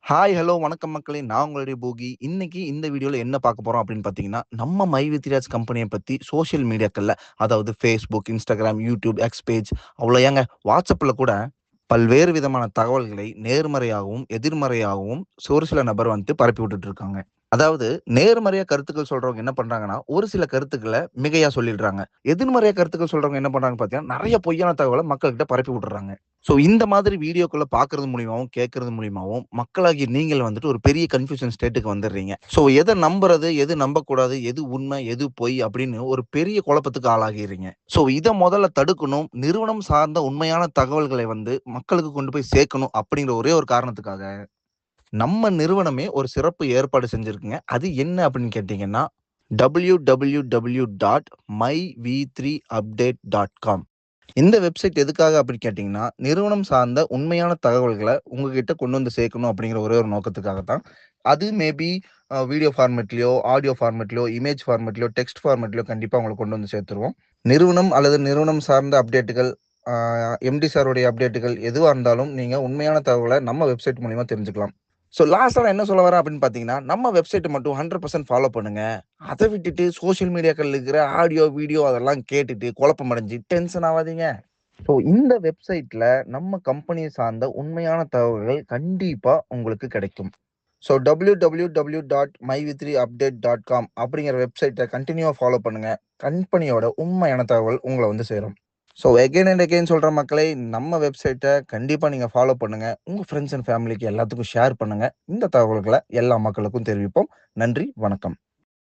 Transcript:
Hi, hello, வணக்கம் மக்களே. நான் உங்களுடைய போகி. இன்னைக்கு இந்த வீடியோல என்ன பார்க்க போறோம் அப்படின்னு பார்த்தீங்கன்னா, நம்ம மை வித் ராஜ் கம்பெனிய பத்தி சோசியல் மீடியாக்கள்ல, அதாவது Facebook, Instagram, YouTube, X page அவ்வளோ ஏங்க WhatsAppல கூட பல்வேறு விதமான தகவல்களை நேர்மறையாகவும், எதிர்மறையாகவும் ஒரு சில நபர் வந்துட்டு பரப்பி விட்டுட்டு இருக்காங்க. அதாவது நேர்மறையா கருத்துக்கள் சொல்றவங்க என்ன பண்றாங்கன்னா, ஒரு சில கருத்துக்கள மிகையா சொல்லிடுறாங்க. எதிர்மறையா கருத்துக்கள் சொல்றவங்க என்ன பண்றாங்கன்னு பார்த்தீங்கன்னா, நெறைய பொய்யான தகவல மக்கள்கிட்ட பரப்பி விட்டுர்றாங்க. ஸோ இந்த மாதிரி வீடியோக்குள்ள பார்க்கறது மூலியமாவும், கேட்கறது மூலியமாவும் மக்களாகிய நீங்கள் வந்துட்டு ஒரு பெரிய கன்ஃப்யூஷன் ஸ்டேட்டுக்கு வந்துடுறீங்க. ஸோ எத நம்புறது, எது நம்பக்கூடாது, எது உண்மை, எது பொய் அப்படின்னு ஒரு பெரிய குழப்பத்துக்கு ஆளாகிறீங்க. ஸோ இத முதல்ல தடுக்கணும். நிறுவனம் சார்ந்த உண்மையான தகவல்களை வந்து மக்களுக்கு கொண்டு போய் சேர்க்கணும் அப்படிங்கிற ஒரே ஒரு காரணத்துக்காக, நம்ம நிறுவனமே ஒரு சிறப்பு ஏற்பாடு செஞ்சிருக்குங்க. அது என்ன அப்படின்னு கேட்டீங்கன்னா, www.myv3update.com. இந்த வெப்சைட் எதுக்காக அப்படின்னு கேட்டீங்கன்னா, நிறுவனம் சார்ந்த உண்மையான தகவல்கள உங்ககிட்ட கொண்டு வந்து சேர்க்கணும் அப்படிங்கிற ஒரே ஒரு நோக்கத்துக்காக தான். அது மேபி வீடியோ ஃபார்மேட்லயோ, ஆடியோ ஃபார்மேட்லயோ, இமேஜ் ஃபார்மேட்லயோ, டெக்ஸ்ட் ஃபார்மேட்லயோ கண்டிப்பா உங்களுக்கு கொண்டு வந்து சேர்த்துருவோம். நிறுவனம் அல்லது நிறுவனம் சார்ந்த அப்டேட்டுகள், ஆ எம்டி சாருடைய அப்டேட்டுகள் எதுவா இருந்தாலும் நீங்க உண்மையான தகவல நம்ம வெப்சைட் மூலியமா தெரிஞ்சுக்கலாம். ஸோ லாஸ்ட்டா நான் என்ன சொல்ல வரேன் அப்படின்னு பார்த்தீங்கன்னா, நம்ம வெப்சைட்ட மட்டும் 100% ஃபாலோ பண்ணுங்க. அத விட்டுட்டு சோசியல் மீடியாக்கள்ல இருக்கிற ஆடியோ, வீடியோ அதெல்லாம் கேட்டுட்டு குழப்பம் அடைஞ்சு டென்ஷன் ஆவாதீங்க. ஸோ இந்த வெப்சைட்ல நம்ம கம்பெனிய சார்ந்த உண்மையான தகவல்கள் கண்டிப்பா உங்களுக்கு கிடைக்கும். ஸோ www.myv3update.com அப்படிங்கிற வெப்சைட்ட கன்டினியூவா ஃபாலோ பண்ணுங்க. கம்பெனியோட உண்மையான தகவல் உங்கள வந்து சேரும். ஸோ அகைன் அண்ட் அகைன் சொல்றேன் மக்களே, நம்ம வெப்சைட்ட கண்டிப்பா நீங்க ஃபாலோ பண்ணுங்க. உங்க ஃப்ரெண்ட்ஸ் அண்ட் ஃபேமிலிக்கு எல்லாத்துக்கும் ஷேர் பண்ணுங்க. இந்த தகவல்கள எல்லா மக்களுக்கும் தெரிவிப்போம். நன்றி, வணக்கம்.